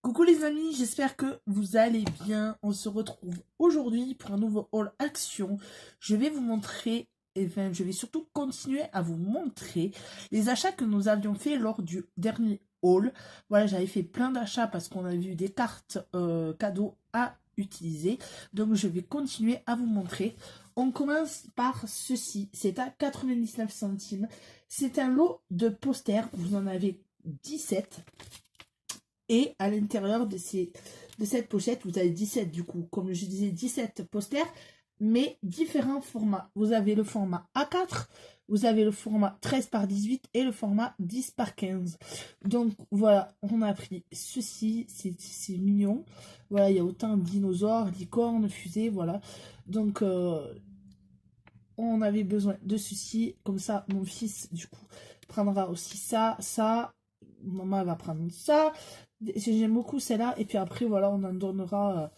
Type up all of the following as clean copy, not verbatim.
Coucou les amis, j'espère que vous allez bien. On se retrouve aujourd'hui pour un nouveau haul action. Je vais vous montrer, enfin je vais surtout continuer à vous montrer les achats que nous avions fait lors du dernier haul. Voilà, j'avais fait plein d'achats parce qu'on a vu des cartes cadeaux à utiliser. Donc je vais continuer à vous montrer. On commence par ceci, c'est à 99 centimes. C'est un lot de posters, vous en avez 17. Et à l'intérieur de cette pochette, vous avez 17 du coup, comme je disais, 17 posters, mais différents formats. Vous avez le format A4, vous avez le format 13 par 18 et le format 10 par 15. Donc voilà, on a pris ceci, c'est mignon. Voilà, il y a autant de dinosaures, licornes, fusées, voilà. Donc on avait besoin de ceci, comme ça mon fils du coup prendra aussi ça, maman va prendre ça. J'aime beaucoup celle-là. Et puis après, voilà, on en donnera,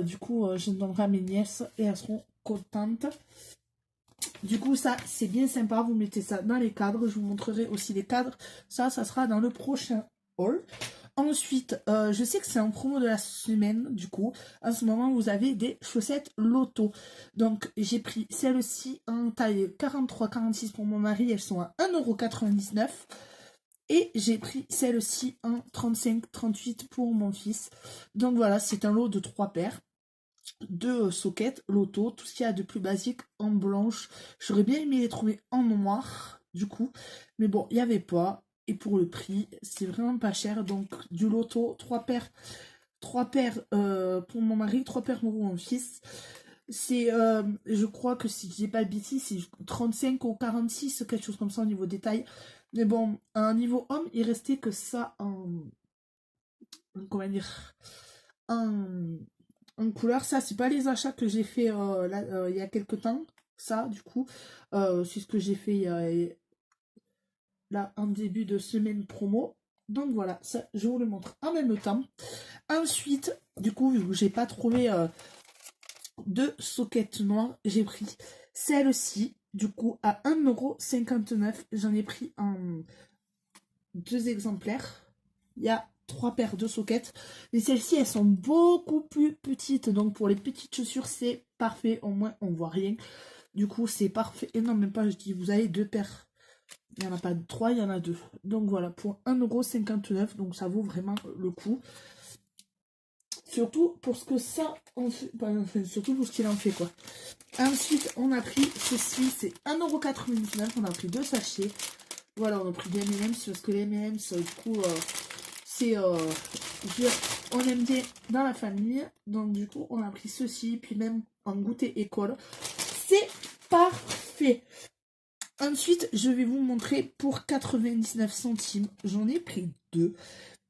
du coup, je donnerai à mes nièces et elles seront contentes. Du coup, ça, c'est bien sympa. Vous mettez ça dans les cadres. Je vous montrerai aussi les cadres. Ça sera dans le prochain haul. Ensuite, je sais que c'est en promo de la semaine, du coup. En ce moment, vous avez des chaussettes Loto. Donc, j'ai pris celles-ci en taille 43-46 pour mon mari. Elles sont à 1,99 €. Et j'ai pris celle-ci en 35-38 pour mon fils. Donc voilà, c'est un lot de 3 paires. De sockets, Loto, tout ce qu'il y a de plus basique en blanche. J'aurais bien aimé les trouver en noir, du coup. Mais bon, il n'y avait pas. Et pour le prix, c'est vraiment pas cher. Donc du Loto, 3 paires. 3 paires pour mon mari, 3 paires pour mon fils. C'est, je crois que si je dis pas de bêtises, c'est 35 ou 46, quelque chose comme ça au niveau détail. Mais bon, à un niveau homme, il restait que ça comment dire, en, en couleur. Ça, c'est pas les achats que j'ai fait là, il y a quelques temps. Ça, du coup, c'est ce que j'ai fait là en début de semaine promo. Donc voilà, ça, je vous le montre en même temps. Ensuite, du coup, vu que j'ai pas trouvé de sockets noirs, j'ai pris celle-ci, du coup, à 1,59 €. J'en ai pris en 2 exemplaires. Il y a 3 paires de sockets. Mais celles-ci, elles sont beaucoup plus petites. Donc, pour les petites chaussures, c'est parfait. Au moins, on voit rien. Du coup, c'est parfait. Et non, même pas, je dis, vous avez 2 paires. Il n'y en a pas 3, il y en a 2. Donc, voilà, pour 1,59 €. Donc, ça vaut vraiment le coup. Surtout pour ce que ça en fait, enfin, surtout pour ce qu'il en fait quoi. Ensuite, on a pris ceci, c'est 1,99 €. On a pris 2 sachets. Voilà, on a pris des M&M's parce que les M&M's, du coup, c'est, on aime bien dans la famille. Donc, du coup, on a pris ceci, puis même en goûter école. C'est parfait. Ensuite, je vais vous montrer pour 99 centimes. J'en ai pris 2.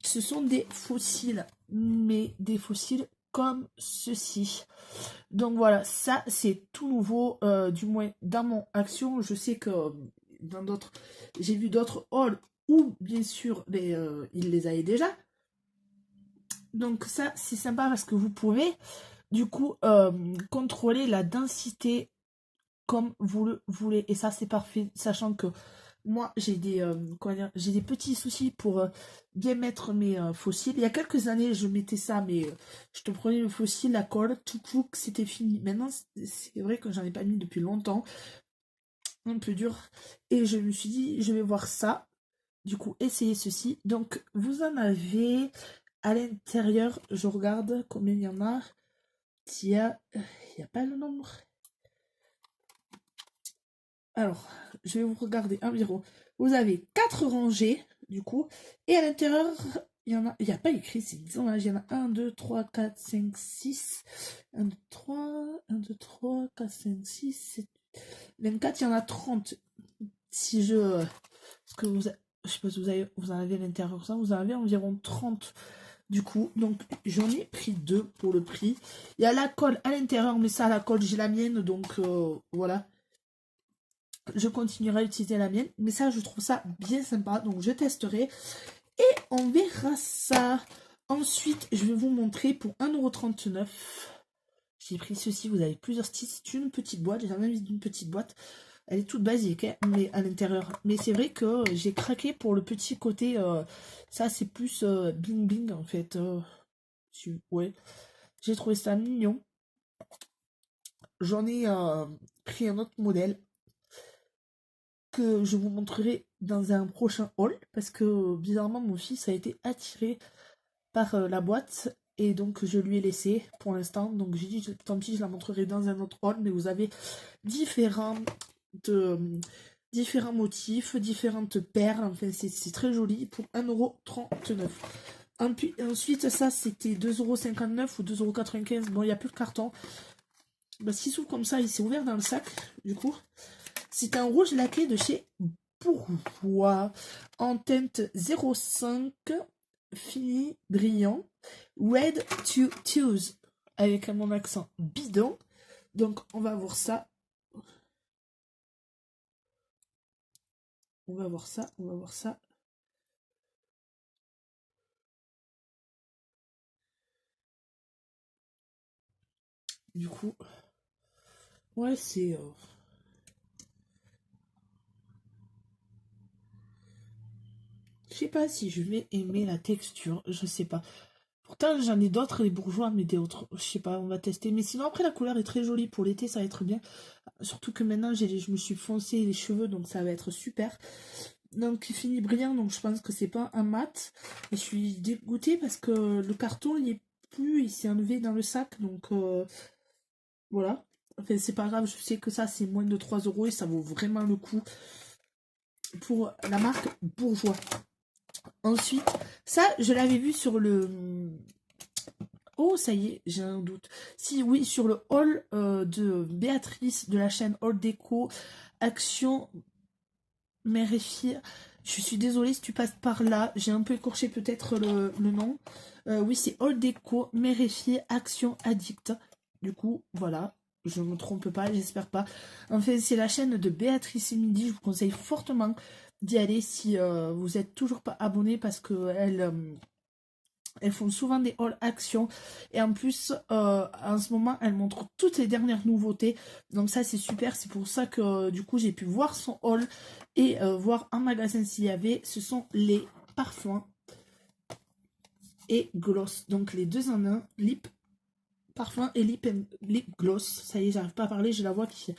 Ce sont des fossiles, mais des fossiles comme ceci. Donc voilà, ça c'est tout nouveau, du moins dans mon action. Je sais que dans d'autres, j'ai vu d'autres hauls où bien sûr ils les avaient déjà. Donc ça c'est sympa parce que vous pouvez du coup contrôler la densité comme vous le voulez. Et ça c'est parfait, sachant que moi j'ai j'ai des petits soucis pour bien mettre mes fossiles. Il y a quelques années je mettais ça, mais je te prenais le fossile, la colle, tout coup c'était fini. Maintenant c'est vrai que j'en ai pas mis depuis longtemps, un peu dur. Et je me suis dit je vais voir ça. Du coup essayez ceci. Donc vous en avez à l'intérieur, je regarde combien il y en a. Il y a pas le nombre. Alors, je vais vous regarder environ. Vous avez 4 rangées, du coup. Et à l'intérieur, il n'y a pas écrit, c'est disons, là, il y en a 1, 2, 3, 4, 5, 6. 1, 2, 3, 1, 2, 3, 4, 5, 6, 7, 24, il y en a 30. Si je... Parce que je sais pas si vous en avez à l'intérieur, ça, vous en avez environ 30. Du coup, donc j'en ai pris 2 pour le prix. Il y a la colle à l'intérieur, mais ça, la colle, j'ai la mienne, donc voilà. Je continuerai à utiliser la mienne. Mais ça, je trouve ça bien sympa. Donc, je testerai. Et on verra ça. Ensuite, je vais vous montrer pour 1,39 €. J'ai pris ceci. Vous avez plusieurs styles. C'est une petite boîte. J'ai jamais vu d'une petite boîte. Elle est toute basique, hein, mais à l'intérieur. Mais c'est vrai que j'ai craqué pour le petit côté. Ça, c'est plus bling bling en fait. Ouais. J'ai trouvé ça mignon. J'en ai pris un autre modèle que je vous montrerai dans un prochain haul. Parce que bizarrement, mon fils a été attiré par la boîte. Et donc, je lui ai laissé pour l'instant. Donc, j'ai dit, tant pis, je la montrerai dans un autre haul. Mais vous avez différents de différents motifs, différentes paires, enfin c'est très joli pour 1,39 €. Ensuite ça c'était 2,59 € ou 2,95 €. Bon, il n'y a plus de carton. Bah, s'il s'ouvre comme ça, il s'est ouvert dans le sac, du coup. C'est un rouge laqué de chez Bourjois en teinte 05 fini brillant Red to Choose avec mon accent bidon. Donc on va voir ça. On va voir ça, on va voir ça. Du coup, ouais, c'est... Je sais pas si je vais aimer la texture, je sais pas. Pourtant, j'en ai d'autres, les bourgeois, mais des autres, je sais pas, on va tester. Mais sinon, après, la couleur est très jolie pour l'été, ça va être bien. Surtout que maintenant, je me suis foncé les cheveux, donc ça va être super. Donc, il finit brillant, donc je pense que c'est pas un mat. Et je suis dégoûtée parce que le carton, il est plus, il s'est enlevé dans le sac, donc voilà. Enfin, c'est pas grave, je sais que ça, c'est moins de 3 € et ça vaut vraiment le coup pour la marque Bourgeois. Ensuite, ça, je l'avais vu sur le... Oh, ça y est, j'ai un doute. Si, oui, sur le haul de Béatrice de la chaîne Haul Déco, Action, Mère et Fille. Je suis désolée si tu passes par là. J'ai un peu écorché peut-être le nom. Oui, c'est Haul Déco, Mère et Fille, Action Addict. Du coup, voilà. Je ne me trompe pas, j'espère pas. Enfin, c'est la chaîne de Béatrice et Midi. Je vous conseille fortement d'y aller si vous n'êtes toujours pas abonné parce que elles font souvent des haul action et en plus en ce moment elles montrent toutes les dernières nouveautés, donc ça c'est super. C'est pour ça que du coup j'ai pu voir son haul et voir en magasin s'il y avait. Ce sont les parfums et gloss, donc les deux en un, lip parfum et lip gloss. Ça y est, j'arrive pas à parler, j'ai la voix qui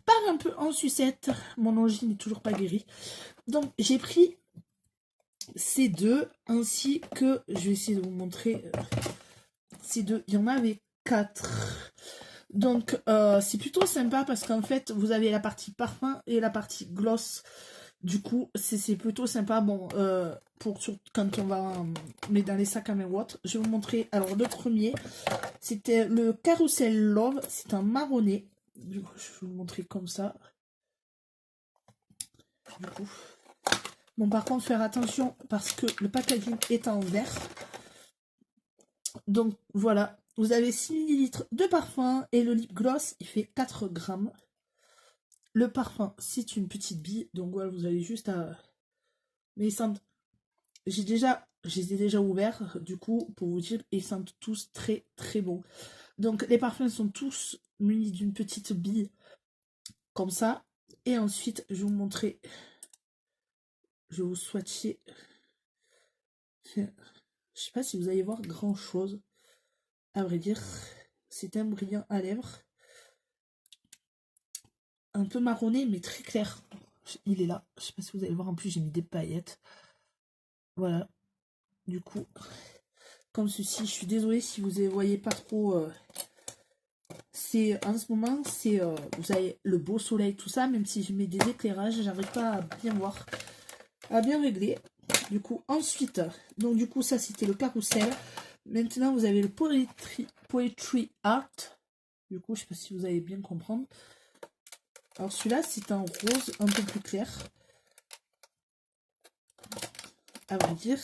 part un peu en sucette, mon angine n'est toujours pas guérie. Donc j'ai pris ces deux, ainsi que je vais essayer de vous montrer ces deux. Il y en avait 4. Donc c'est plutôt sympa parce qu'en fait vous avez la partie parfum et la partie gloss. Du coup c'est plutôt sympa. Bon, quand on va mais dans les sacs à main ou autre. Je vais vous montrer. Alors le premier c'était le Carousel Love. C'est un marronné. Du coup je vais vous montrer comme ça. Du coup. Bon, par contre faire attention parce que le packaging est en verre. Donc voilà, vous avez 6 ml de parfum et le lip gloss il fait 4 grammes. Le parfum c'est une petite bille, donc voilà, vous avez juste à... Mais ils sentent... je les ai déjà ouverts, du coup, pour vous dire, ils sentent tous très très bon. Donc les parfums sont tous munis d'une petite bille comme ça. Et ensuite, je vais vous montrer, je vais vous swatcher. Je sais pas si vous allez voir grand chose, à vrai dire. C'est un brillant à lèvres. Un peu marronné, mais très clair. Il est là. Je sais pas si vous allez voir. En plus, j'ai mis des paillettes. Voilà. Du coup, comme ceci. Je suis désolée si vous ne voyez pas trop. C'est en ce moment, c'est vous avez le beau soleil, tout ça. Même si je mets des éclairages, j'arrive pas à bien voir, à bien régler. Du coup, ensuite, donc du coup, ça c'était le carrousel. Maintenant, vous avez le Poetry Art. Du coup, je sais pas si vous allez bien comprendre. Alors celui-là, c'est un rose un peu plus clair. À vrai dire,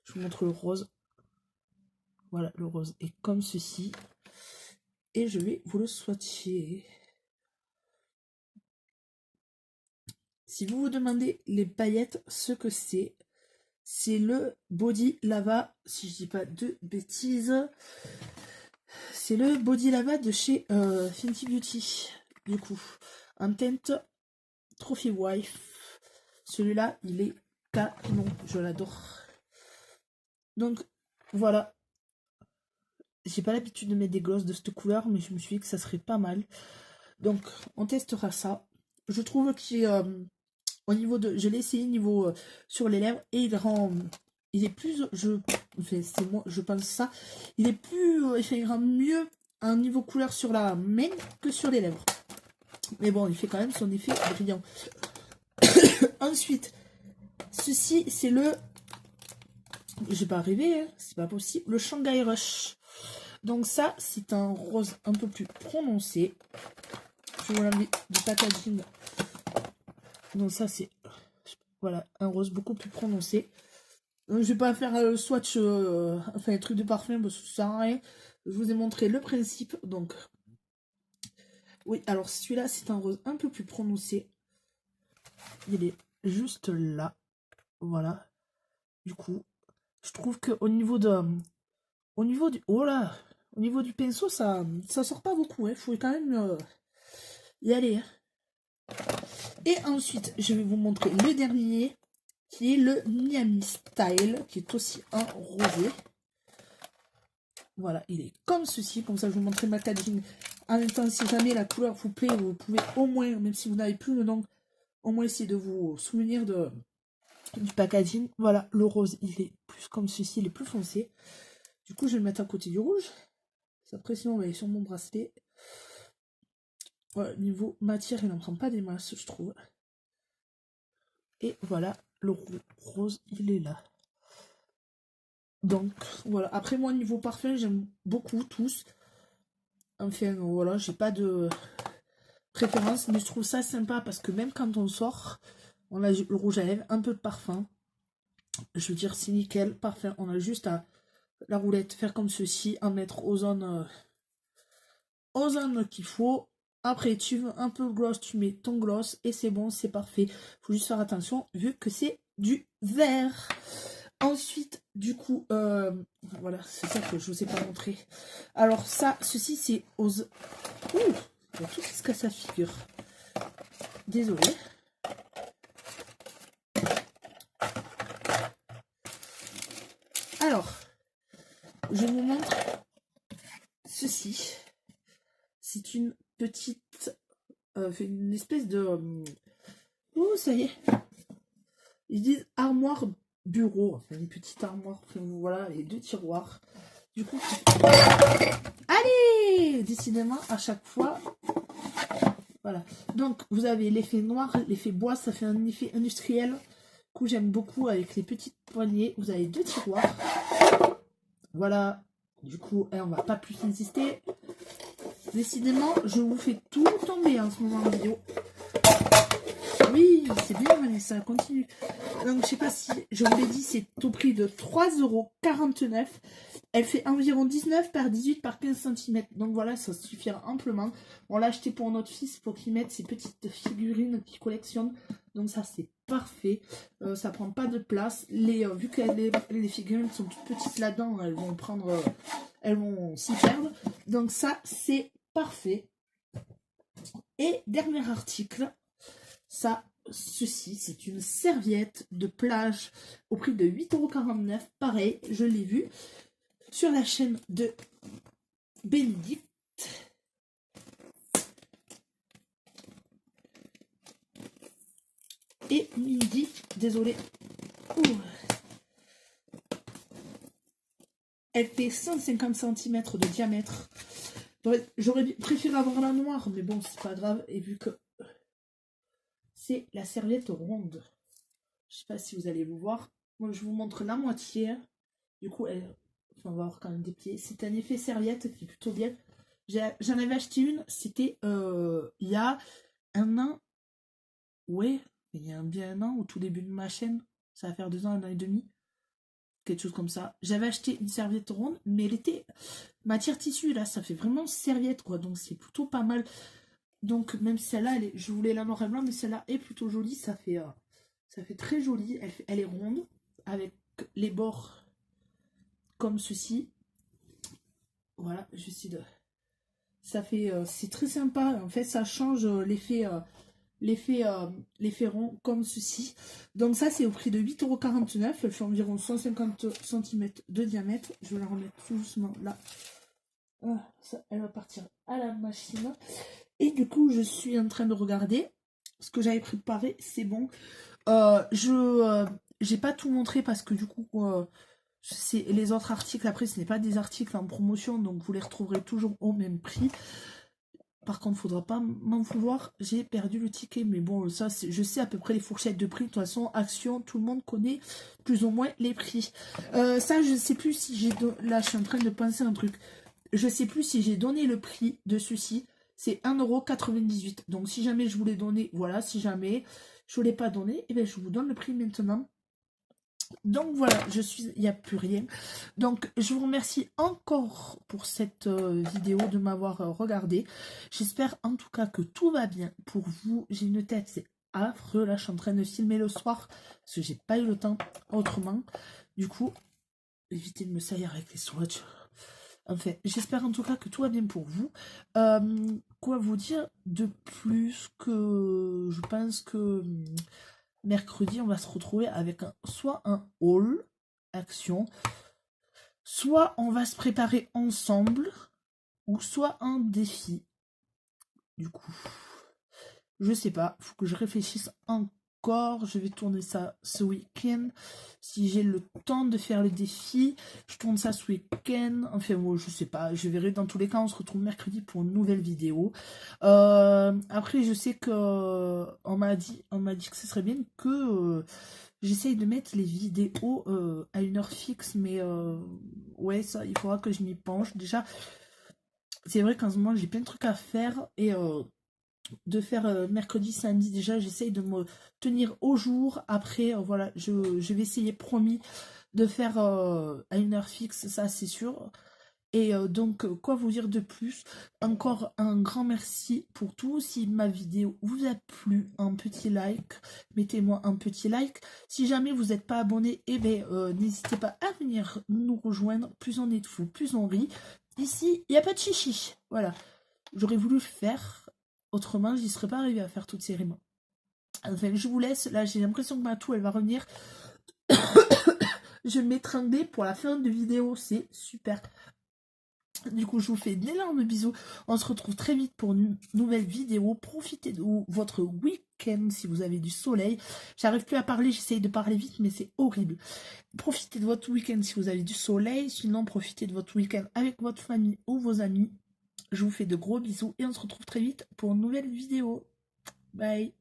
je vous montre le rose. Voilà, le rose est comme ceci. Et je vais vous le swatcher. Si vous vous demandez les paillettes, ce que c'est le Body Lava, si je dis pas de bêtises. C'est le Body Lava de chez Fenty Beauty, du coup. en teinte Trophy Wife. Celui-là, il est canon, je l'adore. Donc, voilà. J'ai pas l'habitude de mettre des glosses de cette couleur, mais je me suis dit que ça serait pas mal. Donc, on testera ça. Je trouve qu'il au niveau de... Je l'ai essayé niveau sur les lèvres et il rend... Il est plus... Enfin, c'est moi, je pense ça. Il est plus... il rend mieux un niveau couleur sur la main que sur les lèvres. Mais bon, il fait quand même son effet brillant. Ensuite, ceci, c'est le... J'ai pas rêvé, hein, c'est pas possible. Le Shanghai Rush. Donc ça, c'est un rose un peu plus prononcé. Je vais vous l'enlever du packaging. Donc ça, c'est... Voilà, un rose beaucoup plus prononcé. Donc, je vais pas faire le swatch, enfin, les trucs de parfum, parce que ça sert à rien. Je vous ai montré le principe, donc... Oui, alors celui-là, c'est un rose un peu plus prononcé. Il est juste là. Voilà. Du coup, je trouve que au niveau de... Au niveau du... Oh là! Au niveau du pinceau, ça sort pas beaucoup. Il faut quand même y aller. Hein. Et ensuite, je vais vous montrer le dernier, qui est le Miami Style, qui est aussi un rosé. Voilà, il est comme ceci. Comme ça, je vous montrer ma packaging. En même temps, si jamais la couleur vous plaît, vous pouvez au moins, même si vous n'avez plus le nom, au moins essayer de vous souvenir du packaging. Voilà, le rose, il est plus comme ceci, il est plus foncé. Du coup, je vais le mettre à côté du rouge. Après, sinon, on va aller sur mon bracelet. Voilà, niveau matière, il n'en prend pas des masses, je trouve. Et voilà, le rose, il est là. Donc, voilà. Après, moi, niveau parfum, j'aime beaucoup tous. Enfin, voilà, j'ai pas de préférence, mais je trouve ça sympa parce que même quand on sort, on a le rouge à lèvres, un peu de parfum. Je veux dire, c'est nickel, parfum. On a juste à la roulette faire comme ceci, en mettre aux zones qu'il faut. Après, tu veux un peu de gloss, tu mets ton gloss et c'est bon, c'est parfait. Faut juste faire attention vu que c'est du vert. Ensuite, du coup, voilà, c'est ça que je vous ai pas montré. Alors ça, ceci c'est aux... Ouh, tout ce que ça figure. Désolée. Alors, je vous montre ceci. C'est une petite... une espèce de... oh, ça y est. Ils disent armoire bureau. Enfin, une petite armoire. Enfin, voilà, les deux tiroirs. Du coup... Allez! Décidément, à chaque fois... Voilà. Donc, vous avez l'effet noir, l'effet bois. Ça fait un effet industriel. Du coup, j'aime beaucoup avec les petites poignées. Vous avez deux tiroirs. Voilà. Du coup, on va pas plus insister. Décidément, je vous fais tout tomber en ce moment en vidéo. Oui, c'est bien, Vanessa, continue. Donc, je sais pas si je vous l'ai dit, c'est au prix de 3,49 €. Elle fait environ 19 par 18 par 15 cm. Donc voilà, ça suffira amplement. On l'a acheté pour notre fils pour qu'il mette ses petites figurines qu'il collectionne. Donc ça, c'est parfait. Ça prend pas de place. Vu que les figurines sont toutes petites là-dedans, elles vont prendre... elles vont s'y perdre. Donc ça, c'est parfait. Et dernier article, ceci, c'est une serviette de plage au prix de 8,49 €. Pareil, je l'ai vu sur la chaîne de Bénédicte. Et Mindy, désolé. Elle fait 150 cm de diamètre. J'aurais préféré avoir la noire, mais bon, c'est pas grave. Et vu que c'est la serviette ronde, je sais pas si vous allez le voir. Moi, je vous montre la moitié. Du coup, on va avoir quand même des pieds. C'est un effet serviette qui est plutôt bien. J'en avais acheté une, c'était il y a un an. Ouais, il y a bien un an, au tout début de ma chaîne. Ça va faire 2 ans, 1 an et demi. Quelque chose comme ça. J'avais acheté une serviette ronde, mais elle était matière tissu, là, ça fait vraiment serviette, quoi. Donc c'est plutôt pas mal. Donc même celle-là, je voulais la noir et blanc, mais celle-là est plutôt jolie. Ça fait très joli. Elle est ronde, avec les bords comme ceci. Voilà, j'essaie de Ça fait, c'est très sympa. En fait, ça change l'effet rond comme ceci. Donc ça, c'est au prix de 8,49 €. Elle fait environ 150 cm de diamètre. Je vais la remettre tout doucement là. Ah, ça, elle va partir à la machine. Et du coup, je suis en train de regarder ce que j'avais préparé. C'est bon. J'ai pas tout montré parce que du coup, c'est les autres articles. Après, ce n'est pas des articles en promotion, donc vous les retrouverez toujours au même prix. Par contre, faudra pas m'en vouloir, j'ai perdu le ticket. Mais bon, ça, je sais à peu près les fourchettes de prix. De toute façon, Action, tout le monde connaît plus ou moins les prix. Ça, je sais plus si j'ai... Là, je suis en train de penser un truc. Je sais plus si j'ai donné le prix de ceci. C'est 1,98 €. Donc, si jamais je vous l'ai donné, voilà. Si jamais je ne l'ai pas donné, eh bien, je vous donne le prix maintenant. Donc voilà, il n'y a plus rien. Donc je vous remercie encore pour cette vidéo, de m'avoir regardé. J'espère en tout cas que tout va bien pour vous. J'ai une tête, c'est affreux. Là, je suis en train de filmer le soir parce que j'ai pas eu le temps autrement. Du coup, évitez de me saillir avec les swatchs. Enfin, j'espère en tout cas que tout va bien pour vous. Quoi vous dire de plus que je pense que mercredi, on va se retrouver avec soit un haul action, soit on va se préparer ensemble, ou soit un défi. Du coup, je sais pas, faut que je réfléchisse encore. Je vais tourner ça ce week-end. Si j'ai le temps de faire le défi, je tourne ça ce week-end. Enfin, moi, je sais pas. Je verrai. Dans tous les cas, on se retrouve mercredi pour une nouvelle vidéo. Après, je sais que on m'a dit que ce serait bien que j'essaye de mettre les vidéos à une heure fixe, mais ouais, ça, il faudra que je m'y penche. Déjà, c'est vrai qu'en ce moment, j'ai plein de trucs à faire et de faire mercredi, samedi, déjà, j'essaye de me tenir au jour. Après, voilà, je vais essayer, promis, de faire à une heure fixe, ça, c'est sûr. Et donc, quoi vous dire de plus? Encore un grand merci pour tout. Si ma vidéo vous a plu, un petit like, mettez-moi un petit like. Si jamais vous n'êtes pas abonné, eh bien, n'hésitez pas à venir nous rejoindre. Plus on est de fous, plus on rit. Ici, il n'y a pas de chichi. Voilà. J'aurais voulu le faire. Autrement, j'y serais pas arrivé à faire toutes ces rimes. Enfin, je vous laisse. Là, j'ai l'impression que ma toux, elle va revenir. Je vais m'étrangler pour la fin de vidéo. C'est super. Du coup, je vous fais d'énormes bisous. On se retrouve très vite pour une nouvelle vidéo. Profitez de votre week-end si vous avez du soleil. J'arrive plus à parler, j'essaye de parler vite, mais c'est horrible. Profitez de votre week-end si vous avez du soleil. Sinon, profitez de votre week-end avec votre famille ou vos amis. Je vous fais de gros bisous et on se retrouve très vite pour une nouvelle vidéo. Bye.